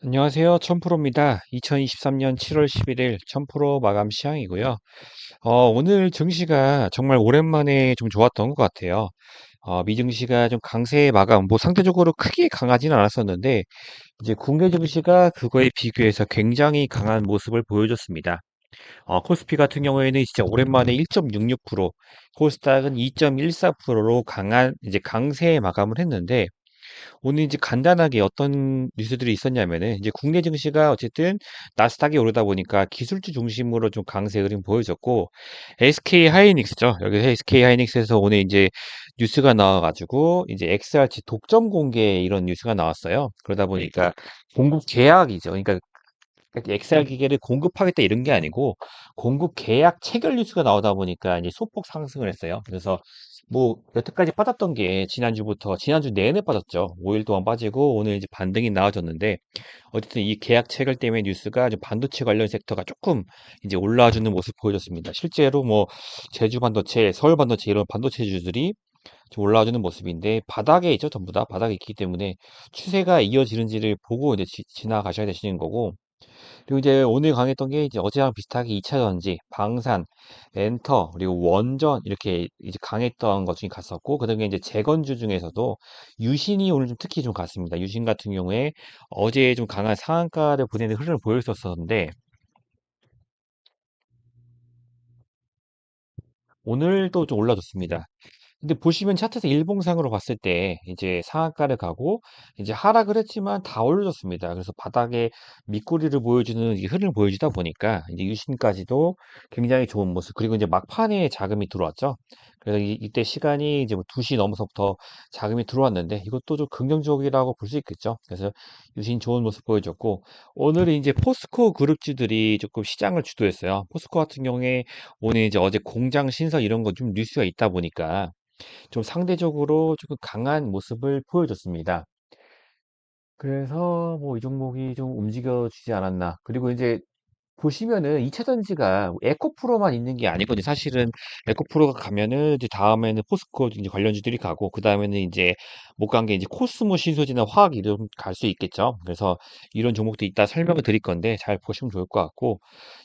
안녕하세요. 천프로입니다. 2023년 7월 11일 천프로 마감 시향이고요. 오늘 증시가 정말 오랜만에 좀 좋았던 것 같아요. 미증시가 좀 강세 마감, 뭐 상대적으로 크게 강하지는 않았었는데, 이제 국내 증시가 그거에 비교해서 굉장히 강한 모습을 보여줬습니다. 코스피 같은 경우에는 진짜 오랜만에 1.66%, 코스닥은 2.14%로 강한 이제 강세 마감을 했는데, 오늘 이제 간단하게 어떤 뉴스들이 있었냐면은 이제 국내 증시가 어쨌든 나스닥이 오르다 보니까 기술주 중심으로 좀 강세 흐름 보여줬고 SK 하이닉스죠. 여기서 SK 하이닉스에서 오늘 이제 뉴스가 나와가지고 이제 XRC 독점 공개 이런 뉴스가 나왔어요. 그러다 보니까 공급 계약이죠. 그러니까 XR 기계를 공급하겠다 이런 게 아니고 공급 계약 체결 뉴스가 나오다 보니까 이제 소폭 상승을 했어요. 그래서 뭐 여태까지 빠졌던 게 지난주 내내 빠졌죠. 5일 동안 빠지고 오늘 이제 반등이 나와줬는데 어쨌든 이 계약 체결 때문에 뉴스가 이제 반도체 관련 섹터가 조금 이제 올라와주는 모습 보여줬습니다. 실제로 뭐 제주 반도체, 서울 반도체 이런 반도체주들이 좀 올라와주는 모습인데 바닥에 있죠. 전부 다 바닥에 있기 때문에 추세가 이어지는지를 보고 이제 지나가셔야 되시는 거고 그리고 이제 오늘 강했던 게 이제 어제랑 비슷하게 2차 전지, 방산, 엔터, 그리고 원전 이렇게 이제 강했던 것 중에 갔었고, 그다음에 이제 재건주 중에서도 유신이 오늘 좀 특히 좀 갔습니다. 유신 같은 경우에 어제 좀 강한 상한가를 보내는 흐름을 보였었는데, 오늘도 좀 올라졌습니다. 근데 보시면 차트에서 일봉상으로 봤을 때 이제 상한가를 가고 이제 하락을 했지만 다 올려줬습니다. 그래서 바닥에 밑꼬리를 보여주는 이 흐름을 보여주다 보니까 이제 유신까지도 굉장히 좋은 모습. 그리고 이제 막판에 자금이 들어왔죠. 그래서 이때 시간이 이제 뭐 2시 넘어서부터 자금이 들어왔는데 이것도 좀 긍정적이라고 볼 수 있겠죠. 그래서 유신 좋은 모습 보여줬고 오늘은 이제 포스코 그룹주들이 조금 시장을 주도했어요. 포스코 같은 경우에 오늘 이제 어제 공장 신설 이런 거 좀 뉴스가 있다 보니까 좀 상대적으로 조금 강한 모습을 보여줬습니다. 그래서 뭐 이 종목이 좀 움직여주지 않았나. 그리고 이제 보시면은 2차 전지가 에코프로만 있는 게 아니거든요. 사실은 에코프로가 가면은 이제 다음에는 포스코 이제 관련주들이 가고 그 다음에는 이제 못 간 게 이제 코스모 신소재나 화학 이런 갈 수 있겠죠. 그래서 이런 종목도 이따 설명을 드릴 건데 잘 보시면 좋을 것 같고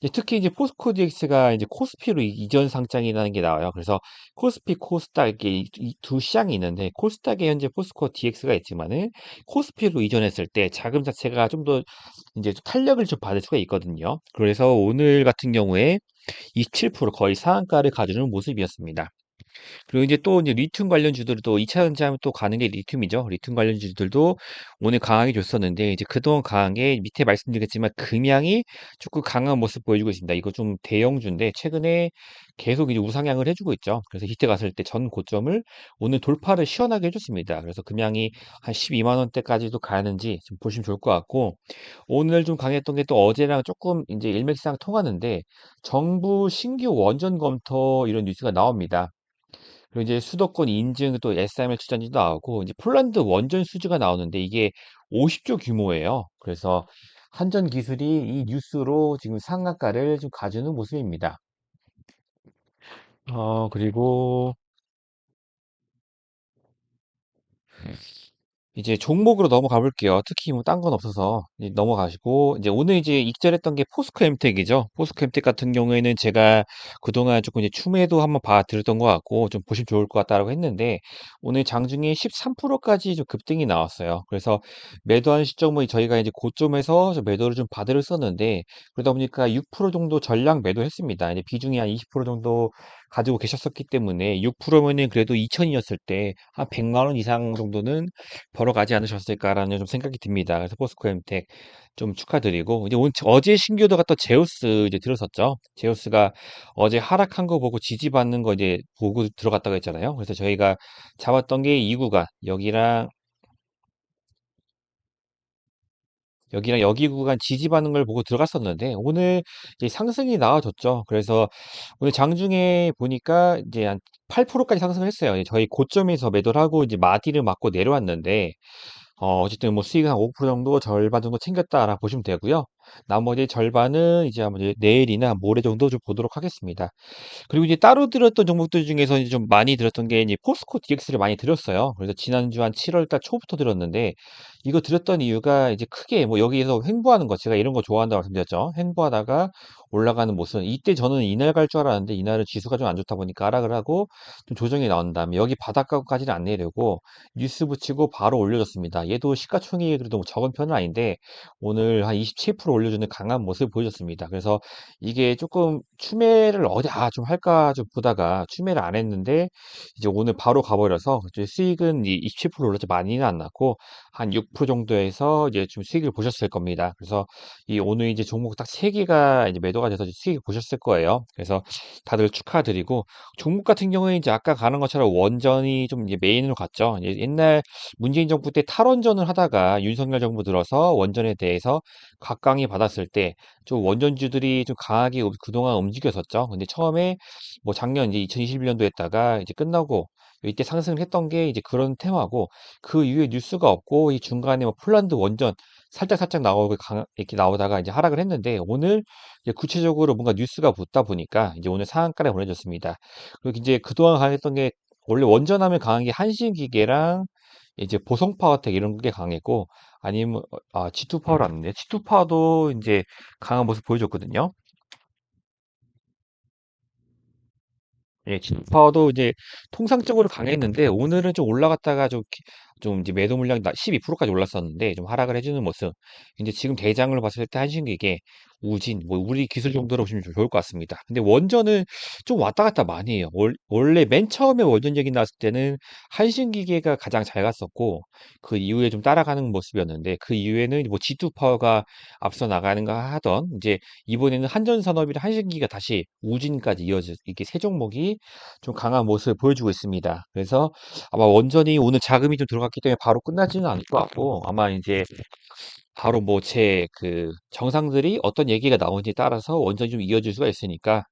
이제 특히 이제 포스코 DX가 이제 코스피로 이전 상장이라는 게 나와요. 그래서 코스피, 코스닥 이렇게 이두 시장이 있는데 코스닥에 현재 포스코 DX가 있지만은 코스피로 이전했을 때 자금 자체가 좀 더 이제 탄력을 좀 받을 수가 있거든요. 그래서 오늘 같은 경우에 27% 거의 상한가를 가주는 모습이었습니다. 그리고 이제 또 이제 리튬 관련주들도 2차 전지하면 또 가는 게 리튬이죠. 리튬 관련주들도 오늘 강하게 줬었는데 이제 그동안 강한 게 밑에 말씀드렸지만 금양이 조금 강한 모습 보여주고 있습니다. 이거 좀 대형주인데 최근에 계속 이제 우상향을 해주고 있죠. 그래서 이때 갔을 때 전 고점을 오늘 돌파를 시원하게 해줬습니다. 그래서 금양이 한 12만 원대까지도 가는지 좀 보시면 좋을 것 같고 오늘 좀 강했던 게 또 어제랑 조금 이제 일맥상 통하는데 정부 신규 원전 검토 이런 뉴스가 나옵니다. 그리고 이제 수도권 인증 또 SML 추진도 나오고 이제 폴란드 원전 수주가 나오는데 이게 50조 규모예요. 그래서 한전 기술이 이 뉴스로 지금 상한가를 좀 가주는 모습입니다. 그리고 이제 종목으로 넘어가 볼게요. 특히 뭐 딴 건 없어서 이제 넘어가시고 이제 오늘 이제 익절했던 게 포스코 엠텍이죠. 포스코 엠텍 같은 경우에는 제가 그동안 조금 이제 추매도 한번 봐드렸던 것 같고 좀 보시면 좋을 것 같다라고 했는데 오늘 장중에 13%까지 좀 급등이 나왔어요. 그래서 매도한 시점은 저희가 이제 고점에서 좀 매도를 좀 받으셨었는데 그러다 보니까 6% 정도 전량 매도했습니다. 이제 비중이 한 20% 정도 가지고 계셨었기 때문에 6%면은 그래도 2천이었을 때 한 100만 원 이상 정도는 벌어가지 않으셨을까라는 좀 생각이 듭니다. 그래서 포스코엠텍 좀 축하드리고 이제 어제 신규도가 또 제우스 이제 들었었죠. 제우스가 어제 하락한 거 보고 지지받는 거 이제 보고 들어갔다고 했잖아요. 그래서 저희가 잡았던 게 2구간 여기랑 여기 구간 지지받는 걸 보고 들어갔었는데 오늘 이제 상승이 나와줬죠. 그래서 오늘 장중에 보니까 이제 한 8%까지 상승을 했어요. 저희 고점에서 매도를 하고 이제 마디를 맞고 내려왔는데 어쨌든 뭐 수익은 한 5% 정도 절반 정도 챙겼다라 보시면 되고요. 나머지 절반은 이제 아마 이제 내일이나 모레 정도 좀 보도록 하겠습니다. 그리고 이제 따로 들었던 종목들 중에서 이제 좀 많이 들었던 게 이제 포스코 DX를 많이 들었어요. 그래서 지난주 한 7월 달 초부터 들었는데 이거 들었던 이유가 이제 크게 뭐 여기에서 횡보하는 거 제가 이런 거 좋아한다고 말씀드렸죠. 횡보하다가 올라가는 모습. 이때 저는 이날 갈 줄 알았는데 이날은 지수가 좀 안 좋다 보니까 하락을 하고 좀 조정이 나온 다음에 여기 바닥까지는 안 내려고 뉴스 붙이고 바로 올려줬습니다. 얘도 시가총액이 그래도 뭐 적은 편은 아닌데 오늘 한 27% 올려주는 강한 모습을 보여줬습니다. 그래서 이게 조금 추매를 어디 좀 할까 좀 보다가 추매를 안 했는데 이제 오늘 바로 가버려서 이제 수익은 이 27% 올랐죠. 많이는 안 났고 한 6% 정도에서 이제 좀 수익을 보셨을 겁니다. 그래서 이 오늘 이제 종목 딱 3개가 이제 매도가 돼서 이제 수익을 보셨을 거예요. 그래서 다들 축하드리고 종목 같은 경우에 이제 아까 가는 것처럼 원전이 좀 이제 메인으로 갔죠. 옛날 문재인 정부 때 탈원전을 하다가 윤석열 정부 들어서 원전에 대해서 각광이 받았을 때 좀 원전주들이 좀 강하게 그동안 움직였었죠. 근데 처음에 뭐 작년 이제 2021년도 했다가 이제 끝나고 이때 상승을 했던 게 이제 그런 테마고 그 이후에 뉴스가 없고 이 중간에 뭐 폴란드 원전 살짝 나오고 이렇게 나오다가 이제 하락을 했는데 오늘 이제 구체적으로 뭔가 뉴스가 붙다 보니까 이제 오늘 상한가를 보내줬습니다. 그리고 이제 그동안 강했던 게 원래 원전하면 강한 게 한신기계랑 이제 보성파워텍 이런 게 강했고 아니면 G2 파워라는데 G2 파워도 이제 강한 모습 보여줬거든요. 예, 진파도 이제 통상적으로 강했는데 오늘은 좀 올라갔다가 좀 이제 매도 물량이 12%까지 올랐었는데 좀 하락을 해주는 모습. 이제 지금 대장을 봤을 때 한신기계, 우진, 뭐 우리 기술 정도로 보시면 좀 좋을 것 같습니다. 근데 원전은 좀 왔다 갔다 많이 해요. 원래 맨 처음에 원전 얘기 나왔을 때는 한신기계가 가장 잘 갔었고 그 이후에 좀 따라가는 모습이었는데 그 이후에는 뭐 G2 파워가 앞서 나가는가 하던 이제 이번에는 한전산업이랑 한신기가 다시 우진까지 이어져 이렇게 세 종목이 좀 강한 모습을 보여주고 있습니다. 그래서 아마 원전이 오늘 자금이 좀 들어갔기 때문에 바로 끝나지는 않을 것 같고 아마 이제 바로 뭐 제 그 정상들이 어떤 얘기가 나오는지에 따라서 원전이 좀 이어질 수가 있으니까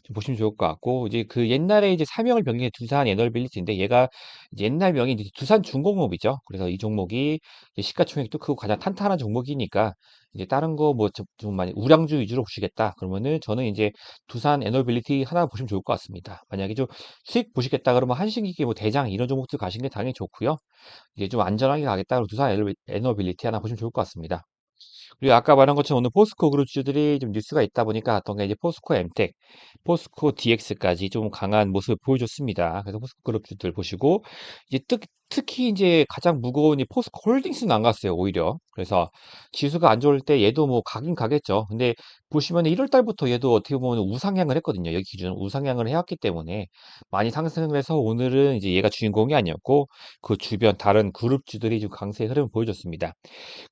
좀 보시면 좋을 것 같고 이제 그 옛날에 이제 사명을 변경해 두산 에너빌리티인데 얘가 이제 옛날 명이 이제 두산 중공업이죠. 그래서 이 종목이 이제 시가총액도 크고 가장 탄탄한 종목이니까 이제 다른 거 뭐 좀 많이 우량주 위주로 보시겠다. 그러면은 저는 이제 두산 에너빌리티 하나 보시면 좋을 것 같습니다. 만약에 좀 수익 보시겠다 그러면 한신기계 뭐 대장 이런 종목들 가시는 게 당연히 좋고요. 이제 좀 안전하게 가겠다 그러면 두산 에너빌리티 하나 보시면 좋을 것 같습니다. 그리고 아까 말한 것처럼 오늘 포스코 그룹주들이 좀 뉴스가 있다 보니까 어떤 게 이제 포스코 엠텍, 포스코 DX까지 좀 강한 모습을 보여줬습니다. 그래서 포스코 그룹주들 보시고 이제 특히 이제 가장 무거운 이 포스코 홀딩스는 안 갔어요, 오히려. 그래서 지수가 안 좋을 때 얘도 뭐 가긴 가겠죠. 근데 보시면 1월 달부터 얘도 어떻게 보면 우상향을 했거든요. 여기 기준 우상향을 해왔기 때문에 많이 상승을 해서 오늘은 이제 얘가 주인공이 아니었고 그 주변 다른 그룹주들이 좀 강세의 흐름을 보여줬습니다.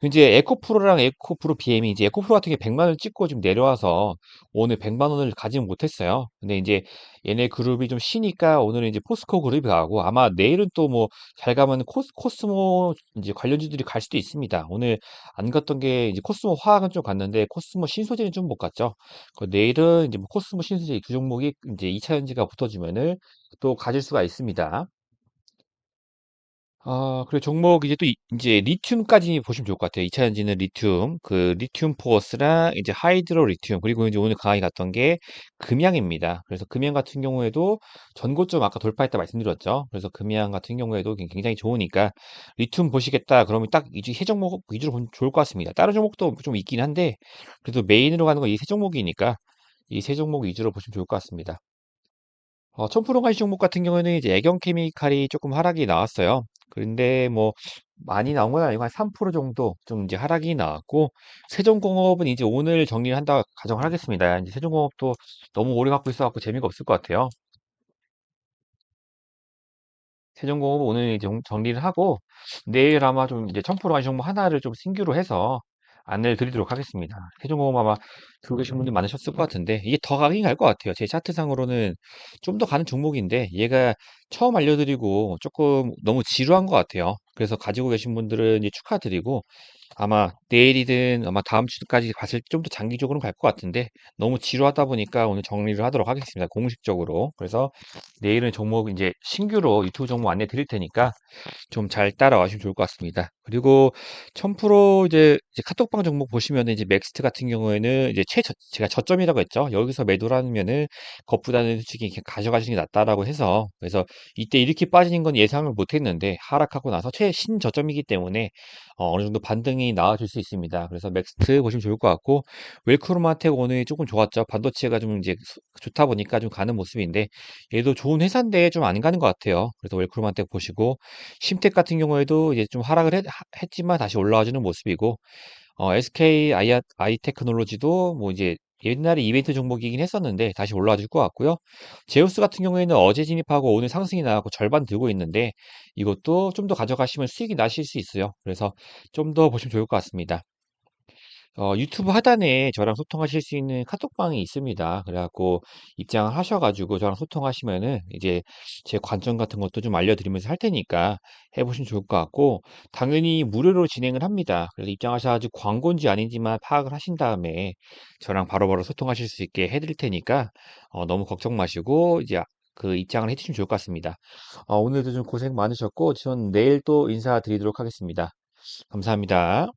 이제 에코프로랑 에코프로 BM이 이제 에코프로 같은 게 100만 원을 찍고 좀 내려와서 오늘 100만 원을 가지는 못했어요. 근데 이제 얘네 그룹이 좀 쉬니까 오늘은 이제 포스코 그룹이 가고 아마 내일은 또 뭐 잘 가면 코스모 이제 관련주들이 갈 수도 있습니다. 오늘 안 갔던 게 이제 코스모 화학은 좀 갔는데 코스모 신소재는 좀 못 갔죠. 내일은 이제 뭐 코스모 신소재 이 두 종목이 이제 2차 전지가 붙어주면은 또 가질 수가 있습니다. 그리고 종목 이제 또 이제 리튬까지 보시면 좋을 것 같아요. 2차 전지는 리튬, 그 리튬 포어스랑 이제 하이드로 리튬, 그리고 이제 오늘 강하게 갔던 게 금양입니다. 그래서 금양 같은 경우에도 전고점 아까 돌파했다 말씀드렸죠. 그래서 금양 같은 경우에도 굉장히 좋으니까 리튬 보시겠다 그러면 딱 이주 세 종목 위주로 보면 좋을 것 같습니다. 다른 종목도 좀 있긴 한데 그래도 메인으로 가는 건 이 세 종목이니까 이 세 종목 위주로 보시면 좋을 것 같습니다. 1000% 종목 같은 경우에는 이제 애경 케미칼이 조금 하락이 나왔어요. 그런데 뭐 많이 나온 건 아니고 한 3% 정도 좀 이제 하락이 나왔고 세종공업은 이제 오늘 정리를 한다 가정을 하겠습니다. 이제 세종공업도 너무 오래 갖고 있어갖고 재미가 없을 것 같아요. 세종공업은 오늘 이제 정리를 하고 내일 아마 좀 이제 1000% 종목 하나를 좀 신규로 해서 안내를 드리도록 하겠습니다. 세종공업 아마 들고 계신 분들 많으셨을 것 같은데 이게 더 가긴 갈 것 같아요. 제 차트상으로는 좀 더 가는 종목인데 얘가 처음 알려드리고 조금 너무 지루한 것 같아요. 그래서 가지고 계신 분들은 이제 축하드리고 아마 내일이든 아마 다음 주까지 봤을 때 좀 더 장기적으로는 갈 것 같은데 너무 지루하다 보니까 오늘 정리를 하도록 하겠습니다. 공식적으로. 그래서 내일은 종목 이제 신규로 유튜브 종목 안내 드릴 테니까 좀 잘 따라와주시면 좋을 것 같습니다. 그리고 1000% 이제 카톡방 종목 보시면은 이제 맥스트 같은 경우에는 이제 제가 저점이라고 했죠. 여기서 매도를 하면은 것보다는 솔직히 이렇게 가져가시는 게 낫다라고 해서 그래서 이때 이렇게 빠지는 건 예상을 못 했는데 하락하고 나서 최신 저점이기 때문에 어느 정도 반등이 나와줄 수 있습니다. 그래서 맥스트 보시면 좋을 것 같고 웰크로마텍 오늘 조금 좋았죠. 반도체가 좀 이제 좋다 보니까 좀 가는 모습인데 얘도 좋은 회사인데 좀 안 가는 것 같아요. 그래서 웰크로마텍 보시고 심택 같은 경우에도 이제 좀 하락을 했지만 다시 올라와주는 모습이고, SK 아이테크놀로지도 뭐 이제 옛날에 이벤트 종목이긴 했었는데 다시 올라와줄 것 같고요. 제우스 같은 경우에는 어제 진입하고 오늘 상승이 나왔고 절반 들고 있는데 이것도 좀 더 가져가시면 수익이 나실 수 있어요. 그래서 좀 더 보시면 좋을 것 같습니다. 유튜브 하단에 저랑 소통하실 수 있는 카톡방이 있습니다. 그래갖고 입장을 하셔가지고 저랑 소통하시면은 이제 제 관점 같은 것도 좀 알려드리면서 할 테니까 해보시면 좋을 것 같고 당연히 무료로 진행을 합니다. 그래서 입장하셔가지고 광고인지 아닌지만 파악을 하신 다음에 저랑 바로바로 소통하실 수 있게 해드릴 테니까 너무 걱정 마시고 이제 그 입장을 해주시면 좋을 것 같습니다. 오늘도 좀 고생 많으셨고 전 내일 또 인사드리도록 하겠습니다. 감사합니다.